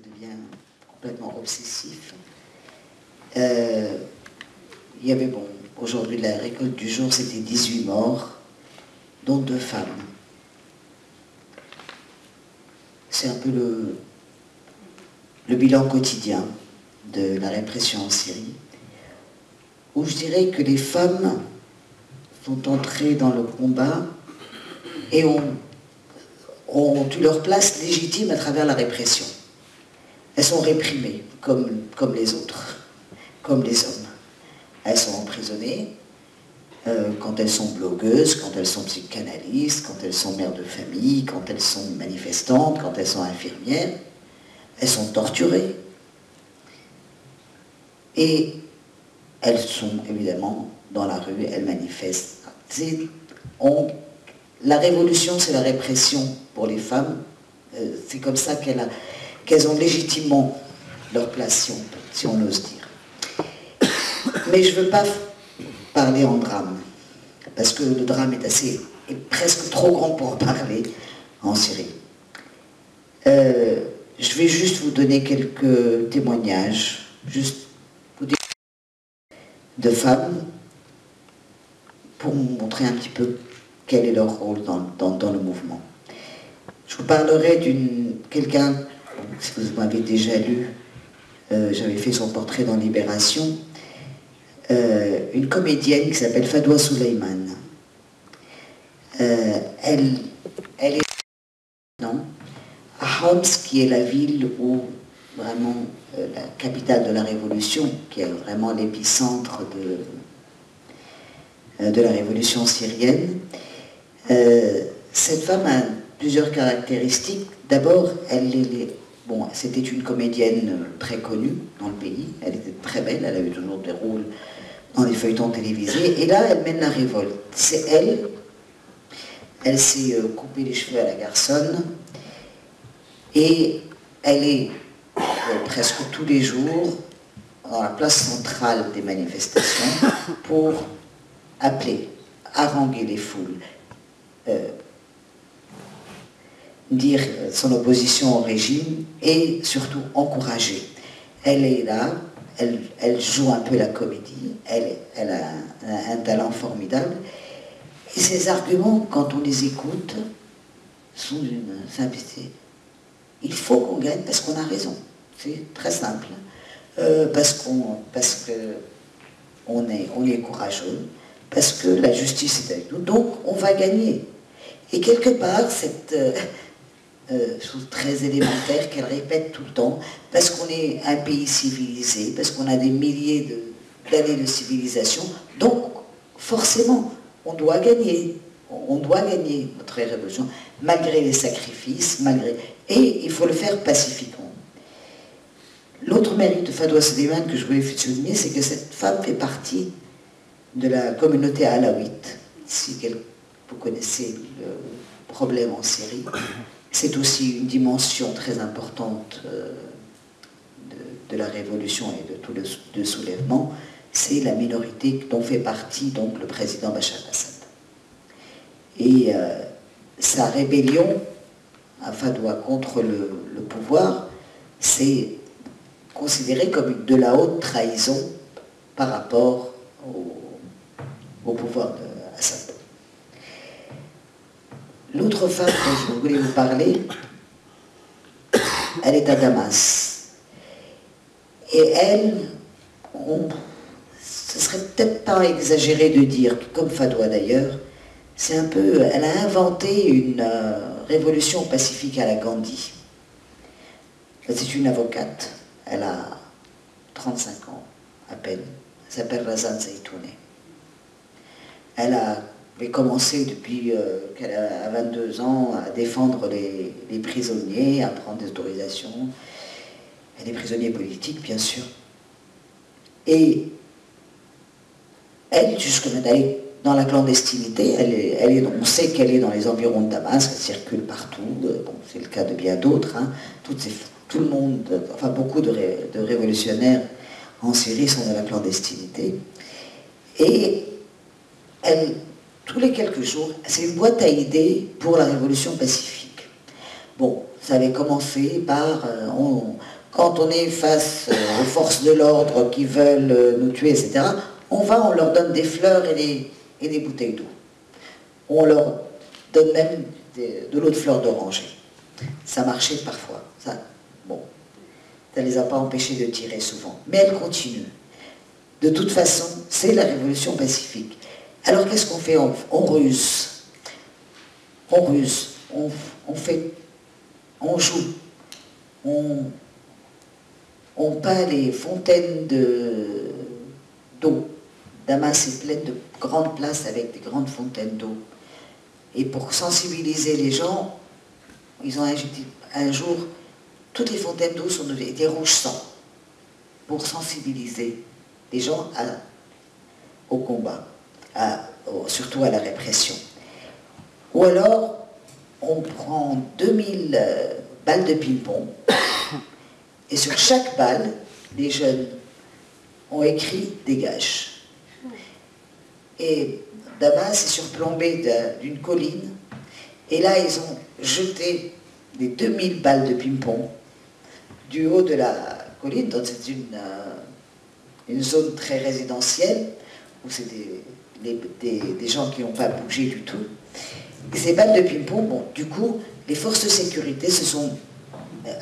devient complètement obsessif. Il y avait, bon, aujourd'hui la récolte du jour, c'était 18 morts, dont 2 femmes. C'est un peu le bilan quotidien de la répression en Syrie, où je dirais que les femmes sont entrées dans le combat et ont eu leur place légitime à travers la répression. Elles sont réprimées, comme les autres, comme les hommes. Elles sont emprisonnées quand elles sont blogueuses, quand elles sont psychanalystes, quand elles sont mères de famille, quand elles sont manifestantes, quand elles sont infirmières. Elles sont torturées. Et elles sont évidemment dans la rue, elles manifestent. La révolution, c'est la répression pour les femmes. C'est comme ça qu'elles ont légitimement leur place, si on ose dire. Mais je ne veux pas parler en drame, parce que le drame est presque trop grand pour en parler en Syrie. Je vais juste vous donner quelques témoignages, juste vous dire, de femmes, pour vous montrer un petit peu quel est leur rôle dans le mouvement. Je vous parlerai quelqu'un, si vous m'avez déjà lu, j'avais fait son portrait dans Libération, une comédienne qui s'appelle Fadwa Suleiman. Elle est à Homs, qui est la ville où vraiment la capitale de la révolution, qui est vraiment l'épicentre de la révolution syrienne. Cette femme a plusieurs caractéristiques. D'abord, c'était une comédienne très connue dans le pays. Elle était très belle, elle avait toujours des rôles dans les feuilletons télévisés. Et là, elle mène la révolte. C'est elle. Elle s'est coupé les cheveux à la garçonne. Et elle est presque tous les jours dans la place centrale des manifestations pour appeler, haranguer les foules, dire son opposition au régime et surtout encourager. Elle est là, elle joue un peu la comédie, elle a un talent formidable et ses arguments, quand on les écoute, sont d'une simplicité. Il faut qu'on gagne parce qu'on a raison. C'est très simple. Parce qu'on est courageux, parce que la justice est avec nous, donc on va gagner. Et quelque part, cette chose très élémentaire qu'elle répète tout le temps, parce qu'on est un pays civilisé, parce qu'on a des milliers d'années de civilisation, donc forcément, on doit gagner. On doit gagner notre révolution, malgré les sacrifices, et il faut le faire pacifiquement. L'autre mérite de Fadwa Suleiman que je voulais souligner, c'est que cette femme fait partie de la communauté alawite. Si vous connaissez le problème en Syrie, c'est aussi une dimension très importante de la révolution et de tout le soulèvement. C'est la minorité dont fait partie donc le président Bachar al-Assad. Et sa rébellion à Fadwa contre le pouvoir, c'est considéré comme de la haute trahison par rapport au pouvoir d'Assad. L'autre femme dont je voulais vous parler, elle est à Damas. Et elle, ce serait peut-être pas exagéré de dire, comme Fadwa d'ailleurs, elle a inventé une révolution pacifique à la Gandhi. C'est une avocate, elle a 35 ans à peine, elle s'appelle Razan Zaitouneh. Elle avait commencé depuis qu'elle a 22 ans à défendre les prisonniers, à prendre des autorisations, et des prisonniers politiques bien sûr. Et elle, jusque maintenant, dans la clandestinité, on sait qu'elle est dans les environs de Damas, elle circule partout, bon, c'est le cas de bien d'autres, hein. Tout le monde, enfin beaucoup de révolutionnaires en Syrie sont dans la clandestinité. Et elle, tous les quelques jours, c'est une boîte à idées pour la révolution pacifique. Bon, ça avait commencé par, quand on est face aux forces de l'ordre qui veulent nous tuer, etc., on leur donne des fleurs et des bouteilles d'eau. On leur donne même de l'eau de fleurs d'oranger. Ça marchait parfois. Ça ne les a pas empêchés de tirer souvent. Mais elles continuent. De toute façon, c'est la révolution pacifique. Alors qu'est-ce qu'on fait? On ruse. On ruse. On joue. On peint les fontaines d'eau. Damas est pleine de grandes places avec des grandes fontaines d'eau. Et pour sensibiliser les gens, ils ont agité un jour, toutes les fontaines d'eau étaient rouge sang, pour sensibiliser les gens au combat, surtout à la répression. Ou alors, on prend 2000 balles de ping-pong, et sur chaque balle, les jeunes ont écrit « Dégage ». Et Damas est surplombé d'une colline, et là ils ont jeté les 2000 balles de ping-pong du haut de la colline, donc c'est une zone très résidentielle, où c'est des gens qui n'ont pas bougé du tout. Et ces balles de ping-pong, du coup, les forces de sécurité se sont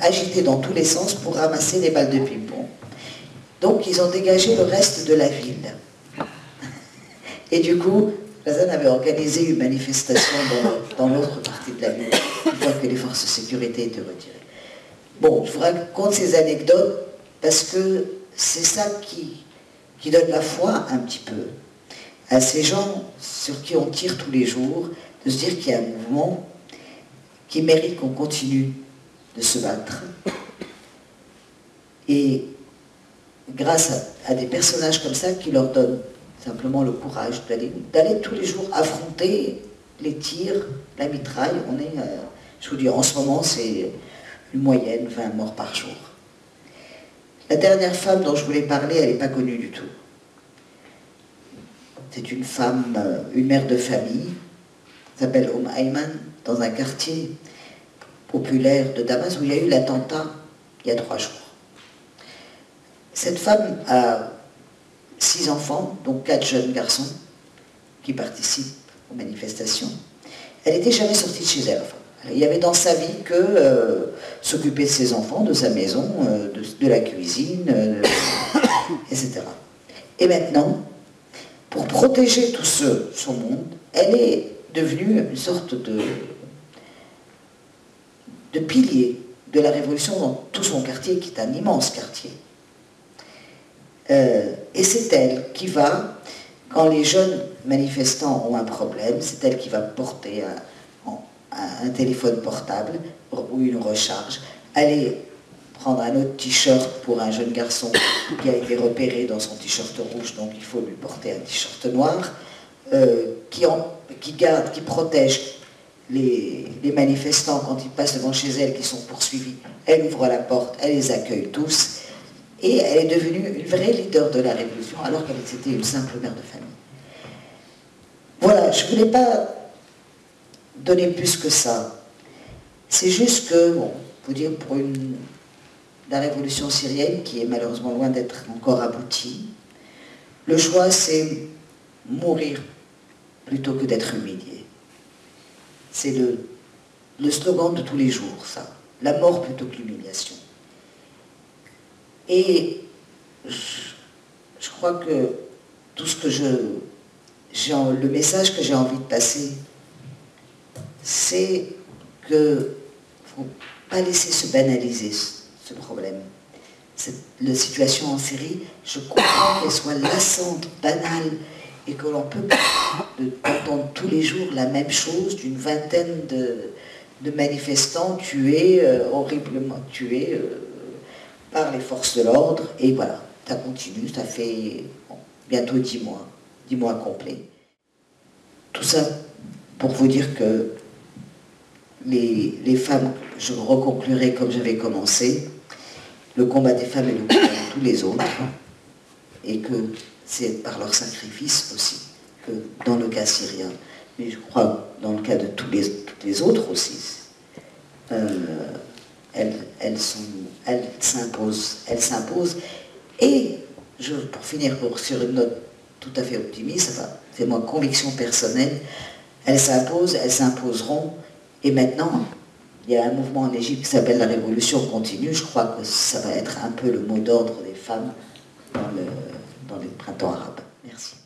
agitées dans tous les sens pour ramasser les balles de ping-pong. Donc ils ont dégagé le reste de la ville. Et du coup, Razan avait organisé une manifestation dans l'autre partie de la ville, une fois que les forces de sécurité étaient retirées. Bon, je vous raconte ces anecdotes parce que c'est ça qui donne la foi un petit peu à ces gens sur qui on tire tous les jours, de se dire qu'il y a un mouvement qui mérite qu'on continue de se battre. Et grâce à des personnages comme ça qui leur donnent simplement le courage d'aller tous les jours affronter les tirs, la mitraille. Je vous dis, en ce moment, c'est une moyenne, 20 morts par jour. La dernière femme dont je voulais parler, elle n'est pas connue du tout. C'est une femme, une mère de famille, s'appelle Ayman, dans un quartier populaire de Damas où il y a eu l'attentat il y a 3 jours. Cette femme a 6 enfants, donc 4 jeunes garçons qui participent aux manifestations. Elle n'était jamais sortie de chez elle. Enfin, il y avait dans sa vie que s'occuper de ses enfants, de sa maison, de la cuisine, etc. Et maintenant, pour protéger tout son monde, elle est devenue une sorte de pilier de la révolution dans tout son quartier, qui est un immense quartier. Et c'est elle qui va, quand les jeunes manifestants ont un problème, c'est elle qui va porter un téléphone portable ou une recharge, aller prendre un autre t-shirt pour un jeune garçon qui a été repéré dans son t-shirt rouge, donc il faut lui porter un t-shirt noir, qui protège les manifestants quand ils passent devant chez elle, qui sont poursuivis. Elle ouvre la porte, elle les accueille tous. Et elle est devenue une vraie leader de la révolution, alors qu'elle était une simple mère de famille. Voilà, je ne voulais pas donner plus que ça. C'est juste que, bon, faut dire, pour la révolution syrienne, qui est malheureusement loin d'être encore aboutie, le choix, c'est mourir plutôt que d'être humilié. C'est le slogan de tous les jours, ça. La mort plutôt que l'humiliation. Et je crois que tout ce que le message que j'ai envie de passer, c'est qu'il ne faut pas laisser se banaliser ce problème. La situation en Syrie, je comprends qu'elle soit lassante, banale, et que l'on peut entendre tous les jours la même chose d'une vingtaine de manifestants tués, horriblement tués, par les forces de l'ordre, et voilà, ça continue, ça fait bientôt 10 mois complets. Tout ça pour vous dire que les femmes, je reconclurai comme j'avais commencé, le combat des femmes est le combat de tous les autres, et que c'est par leur sacrifice aussi, que dans le cas syrien, mais je crois dans le cas de toutes les autres aussi, elles s'imposent. Et, pour finir sur une note tout à fait optimiste, enfin, c'est ma conviction personnelle, elles s'imposent, elles s'imposeront, et maintenant, il y a un mouvement en Égypte qui s'appelle la révolution continue, je crois que ça va être un peu le mot d'ordre des femmes dans le printemps arabe. Merci.